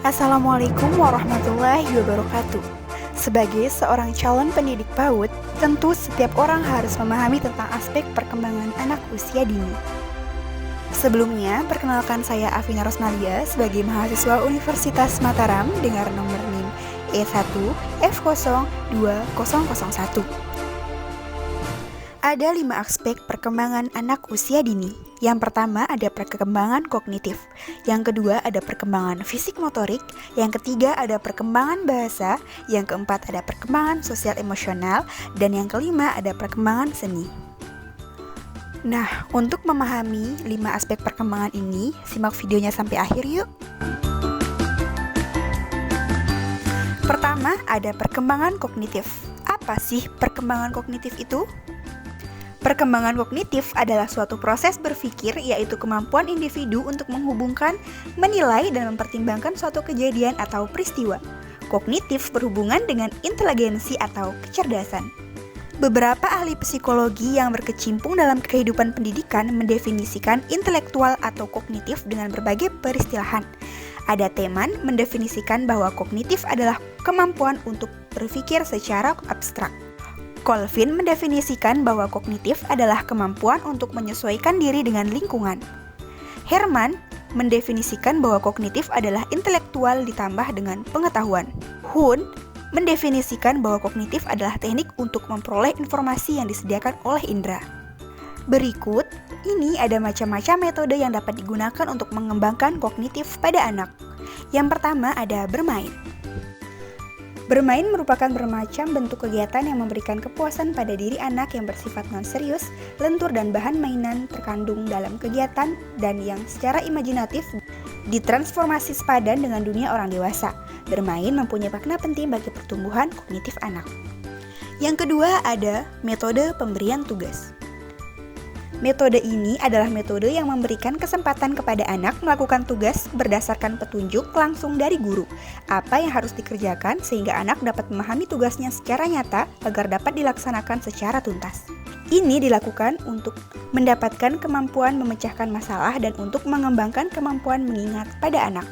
Assalamualaikum warahmatullahi wabarakatuh. Sebagai seorang calon pendidik PAUD, tentu setiap orang harus memahami tentang aspek perkembangan anak usia dini. Sebelumnya, perkenalkan saya Afina Rosmalia sebagai mahasiswa Universitas Mataram dengan nomor NIM E1F02001. Ada 5 aspek perkembangan anak usia dini. Yang pertama ada perkembangan kognitif, yang kedua ada perkembangan fisik motorik, yang ketiga ada perkembangan bahasa, yang keempat ada perkembangan sosial emosional, dan yang kelima ada perkembangan seni. Nah, untuk memahami 5 aspek perkembangan ini, simak videonya sampai akhir yuk. Pertama ada perkembangan kognitif. Apa sih perkembangan kognitif itu? Perkembangan kognitif adalah suatu proses berpikir, yaitu kemampuan individu untuk menghubungkan, menilai, dan mempertimbangkan suatu kejadian atau peristiwa. Kognitif berhubungan dengan inteligensi atau kecerdasan. Beberapa ahli psikologi yang berkecimpung dalam kehidupan pendidikan mendefinisikan intelektual atau kognitif dengan berbagai peristilahan. Ada Teman mendefinisikan bahwa kognitif adalah kemampuan untuk berpikir secara abstrak. Colvin mendefinisikan bahwa kognitif adalah kemampuan untuk menyesuaikan diri dengan lingkungan. Herman mendefinisikan bahwa kognitif adalah intelektual ditambah dengan pengetahuan. Hun mendefinisikan bahwa kognitif adalah teknik untuk memperoleh informasi yang disediakan oleh indera. Berikut, ini ada macam-macam metode yang dapat digunakan untuk mengembangkan kognitif pada anak. Yang pertama ada bermain. Bermain merupakan bermacam bentuk kegiatan yang memberikan kepuasan pada diri anak yang bersifat non-serius, lentur dan bahan mainan terkandung dalam kegiatan dan yang secara imajinatif ditransformasi sepadan dengan dunia orang dewasa. Bermain mempunyai makna penting bagi pertumbuhan kognitif anak. Yang kedua ada metode pemberian tugas. Metode ini adalah metode yang memberikan kesempatan kepada anak melakukan tugas berdasarkan petunjuk langsung dari guru. Apa yang harus dikerjakan sehingga anak dapat memahami tugasnya secara nyata agar dapat dilaksanakan secara tuntas. Ini dilakukan untuk mendapatkan kemampuan memecahkan masalah dan untuk mengembangkan kemampuan mengingat pada anak.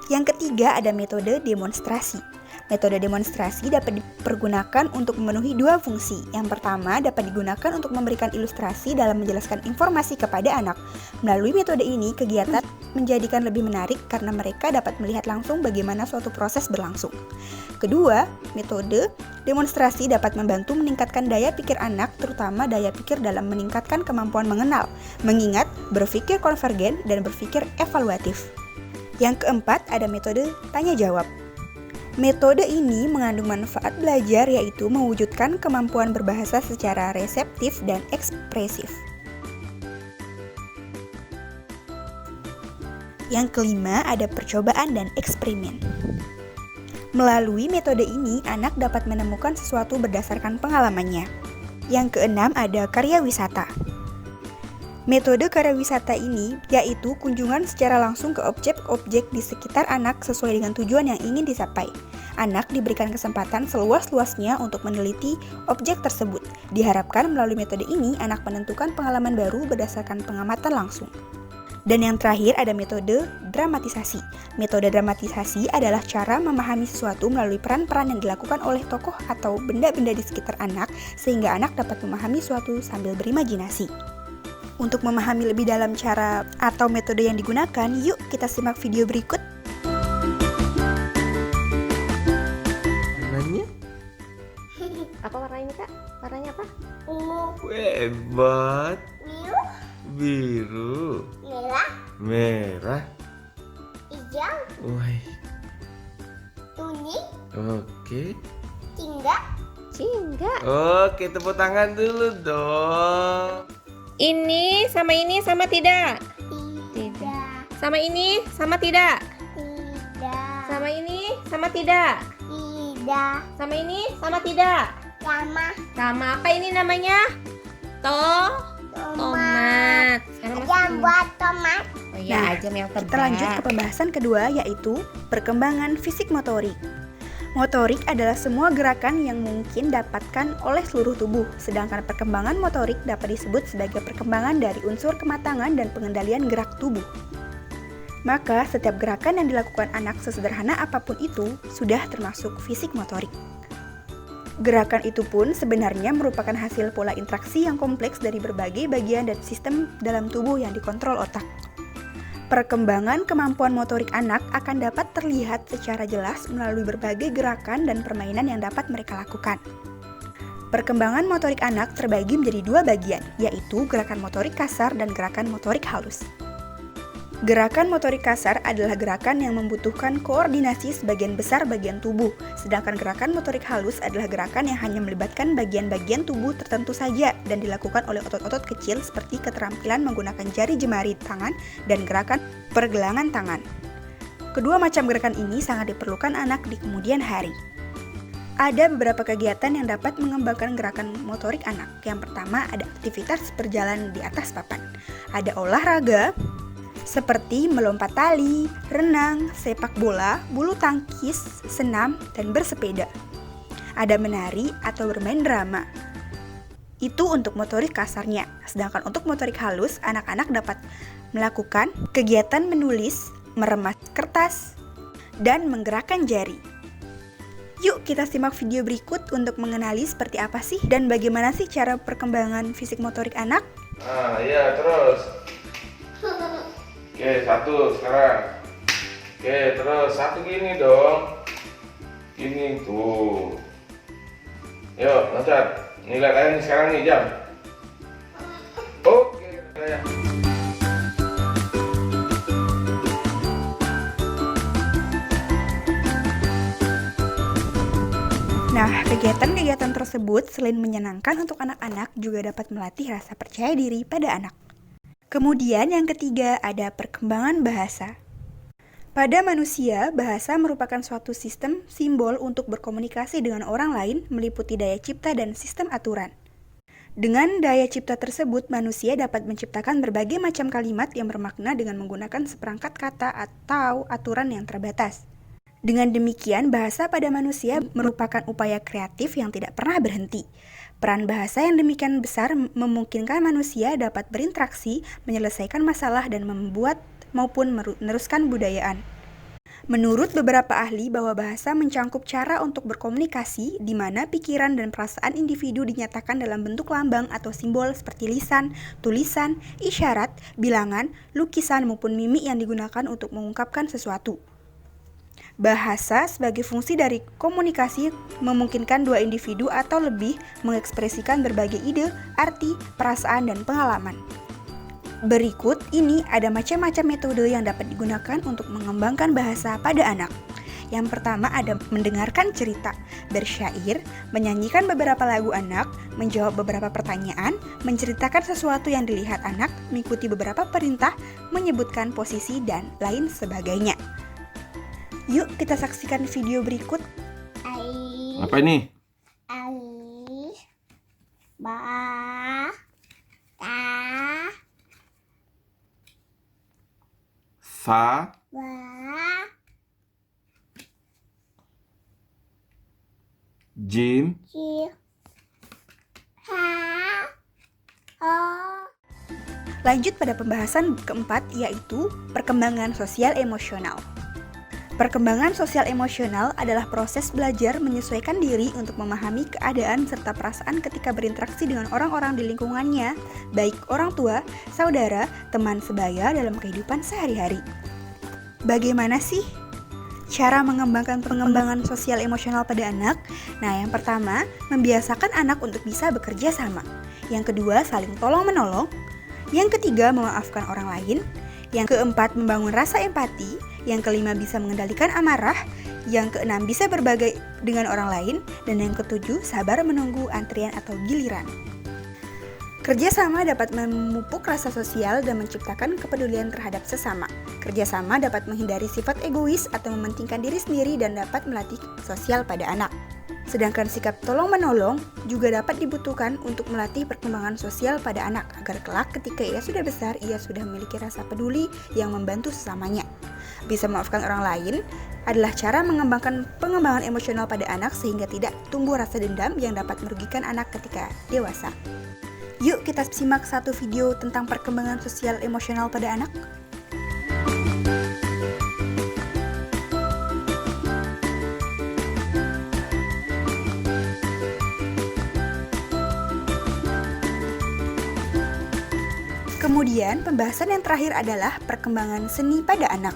Yang ketiga ada metode demonstrasi. Metode demonstrasi dapat dipergunakan untuk memenuhi 2 fungsi. Yang pertama dapat digunakan untuk memberikan ilustrasi dalam menjelaskan informasi kepada anak. Melalui metode ini, kegiatan menjadikan lebih menarik karena mereka dapat melihat langsung bagaimana suatu proses berlangsung. Kedua, metode demonstrasi dapat membantu meningkatkan daya pikir anak, terutama daya pikir dalam meningkatkan kemampuan mengenal, mengingat, berpikir konvergen, dan berpikir evaluatif. Yang keempat ada metode tanya-jawab. Metode ini mengandung manfaat belajar, yaitu mewujudkan kemampuan berbahasa secara reseptif dan ekspresif. Yang kelima ada percobaan dan eksperimen. Melalui metode ini, anak dapat menemukan sesuatu berdasarkan pengalamannya. Yang keenam ada karya wisata. Metode karya wisata ini yaitu kunjungan secara langsung ke objek-objek di sekitar anak sesuai dengan tujuan yang ingin dicapai. Anak diberikan kesempatan seluas-luasnya untuk meneliti objek tersebut. Diharapkan melalui metode ini anak menentukan pengalaman baru berdasarkan pengamatan langsung. Dan yang terakhir ada metode dramatisasi. Metode dramatisasi adalah cara memahami sesuatu melalui peran-peran yang dilakukan oleh tokoh atau benda-benda di sekitar anak sehingga anak dapat memahami sesuatu sambil berimajinasi. Untuk memahami lebih dalam cara atau metode yang digunakan, yuk kita simak video berikut. Warnanya? Apa warnanya Kak? Warnanya apa? Ungu. Hebat. Biru. Merah. Hijau, Wah. kuning, Oke. Jingga. Oke, tepuk tangan dulu dong. Ini sama tidak? tidak, Sama ini sama tidak? tidak, Sama ini sama tidak? tidak, Sama ini sama tidak? sama, Sama apa ini namanya? Tomat. Sekarang Ajam buat tomat, Oh iya, Nah, ajam yang tebal. Kita lanjut ke pembahasan kedua, yaitu perkembangan fisik motorik. Motorik adalah semua gerakan yang mungkin dapatkan oleh seluruh tubuh, sedangkan perkembangan motorik dapat disebut sebagai perkembangan dari unsur kematangan dan pengendalian gerak tubuh. Maka setiap gerakan yang dilakukan anak sesederhana apapun itu sudah termasuk fisik motorik. Gerakan itu pun sebenarnya merupakan hasil pola interaksi yang kompleks dari berbagai bagian dan sistem dalam tubuh yang dikontrol otak. Perkembangan kemampuan motorik anak akan dapat terlihat secara jelas melalui berbagai gerakan dan permainan yang dapat mereka lakukan. Perkembangan motorik anak terbagi menjadi dua bagian, yaitu gerakan motorik kasar dan gerakan motorik halus. Gerakan motorik kasar adalah gerakan yang membutuhkan koordinasi sebagian besar bagian tubuh, sedangkan gerakan motorik halus adalah gerakan yang hanya melibatkan bagian-bagian tubuh tertentu saja dan dilakukan oleh otot-otot kecil seperti keterampilan menggunakan jari jemari tangan dan gerakan pergelangan tangan. Kedua macam gerakan ini sangat diperlukan anak di kemudian hari. Ada beberapa kegiatan yang dapat mengembangkan gerakan motorik anak. Yang pertama ada aktivitas berjalan di atas papan. Ada olahraga, seperti melompat tali, renang, sepak bola, bulu tangkis, senam, dan bersepeda. Ada menari atau bermain drama. Itu untuk motorik kasarnya. Sedangkan untuk motorik halus, anak-anak dapat melakukan kegiatan menulis, meremas kertas, dan menggerakkan jari. Yuk kita simak video berikut untuk mengenali seperti apa sih dan bagaimana sih cara perkembangan fisik motorik anak. Iya terus. Oke, satu sekarang. Oke, terus satu gini dong. Gini tuh. Yuk, loncat. Nilai kalian sekarang nih jam. Oke, saya. Nah, kegiatan-kegiatan tersebut selain menyenangkan untuk anak-anak juga dapat melatih rasa percaya diri pada anak. Kemudian yang ketiga ada perkembangan bahasa. Pada manusia, bahasa merupakan suatu sistem simbol untuk berkomunikasi dengan orang lain meliputi daya cipta dan sistem aturan. Dengan daya cipta tersebut, manusia dapat menciptakan berbagai macam kalimat yang bermakna dengan menggunakan seperangkat kata atau aturan yang terbatas. Dengan demikian, bahasa pada manusia merupakan upaya kreatif yang tidak pernah berhenti. Peran bahasa yang demikian besar memungkinkan manusia dapat berinteraksi, menyelesaikan masalah, dan membuat maupun meneruskan budayaan. Menurut beberapa ahli bahwa bahasa mencangkup cara untuk berkomunikasi di mana pikiran dan perasaan individu dinyatakan dalam bentuk lambang atau simbol seperti lisan, tulisan, isyarat, bilangan, lukisan maupun mimik yang digunakan untuk mengungkapkan sesuatu. Bahasa sebagai fungsi dari komunikasi memungkinkan dua individu atau lebih mengekspresikan berbagai ide, arti, perasaan, dan pengalaman. Berikut ini ada macam-macam metode yang dapat digunakan untuk mengembangkan bahasa pada anak. Yang pertama ada mendengarkan cerita, bersyair, menyanyikan beberapa lagu anak, menjawab beberapa pertanyaan, menceritakan sesuatu yang dilihat anak, mengikuti beberapa perintah, menyebutkan posisi, dan lain sebagainya. Yuk kita saksikan video berikut. Apa ini? Alif, ba, ta, Fa, ba, Jim, ji, ha, ho. Lanjut pada pembahasan keempat yaitu perkembangan sosial emosional. Perkembangan sosial emosional adalah proses belajar menyesuaikan diri untuk memahami keadaan serta perasaan ketika berinteraksi dengan orang-orang di lingkungannya, baik orang tua, saudara, teman sebaya dalam kehidupan sehari-hari. Bagaimana sih cara mengembangkan pengembangan sosial emosional pada anak? Nah, yang pertama, membiasakan anak untuk bisa bekerja sama. Yang kedua, saling tolong-menolong. Yang ketiga, memaafkan orang lain. Yang keempat, membangun rasa empati. Yang kelima, bisa mengendalikan amarah. Yang keenam, bisa berbagi dengan orang lain. Dan yang ketujuh, sabar menunggu antrian atau giliran. Kerjasama dapat memupuk rasa sosial dan menciptakan kepedulian terhadap sesama. Kerjasama dapat menghindari sifat egois atau mementingkan diri sendiri dan dapat melatih sosial pada anak. Sedangkan sikap tolong-menolong juga dapat dibutuhkan untuk melatih perkembangan sosial pada anak agar kelak ketika ia sudah besar, ia sudah memiliki rasa peduli yang membantu sesamanya. Bisa memaafkan orang lain adalah cara mengembangkan pengembangan emosional pada anak sehingga tidak tumbuh rasa dendam yang dapat merugikan anak ketika dewasa. Yuk kita simak satu video tentang perkembangan sosial emosional pada anak. Kemudian, pembahasan yang terakhir adalah perkembangan seni pada anak.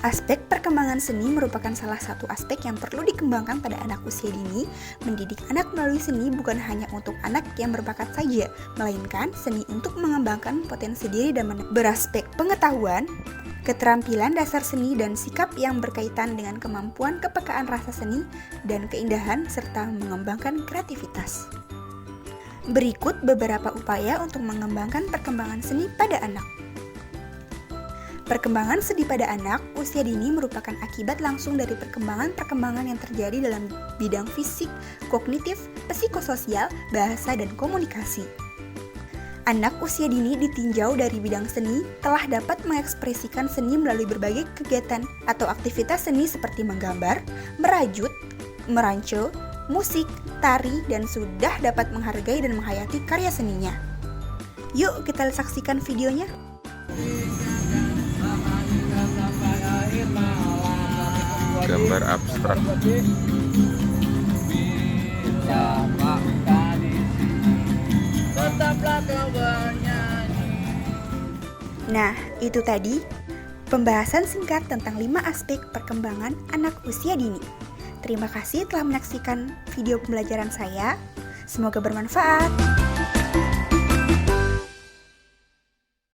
Aspek perkembangan seni merupakan salah satu aspek yang perlu dikembangkan pada anak usia dini. Mendidik anak melalui seni bukan hanya untuk anak yang berbakat saja, melainkan seni untuk mengembangkan potensi diri dan beraspek pengetahuan, keterampilan dasar seni dan sikap yang berkaitan dengan kemampuan kepekaan rasa seni dan keindahan serta mengembangkan kreativitas. Berikut beberapa upaya untuk mengembangkan perkembangan seni pada anak. Perkembangan seni pada anak usia dini merupakan akibat langsung dari perkembangan-perkembangan yang terjadi dalam bidang fisik, kognitif, psikososial, bahasa, dan komunikasi. Anak usia dini ditinjau dari bidang seni telah dapat mengekspresikan seni melalui berbagai kegiatan atau aktivitas seni seperti menggambar, merajut, merancang, musik, tari, dan sudah dapat menghargai dan menghayati karya seninya. Yuk kita saksikan videonya. Gambar abstrak. Nah, itu tadi pembahasan singkat tentang 5 aspek perkembangan anak usia dini. Terima kasih telah menyaksikan video pembelajaran saya. Semoga bermanfaat.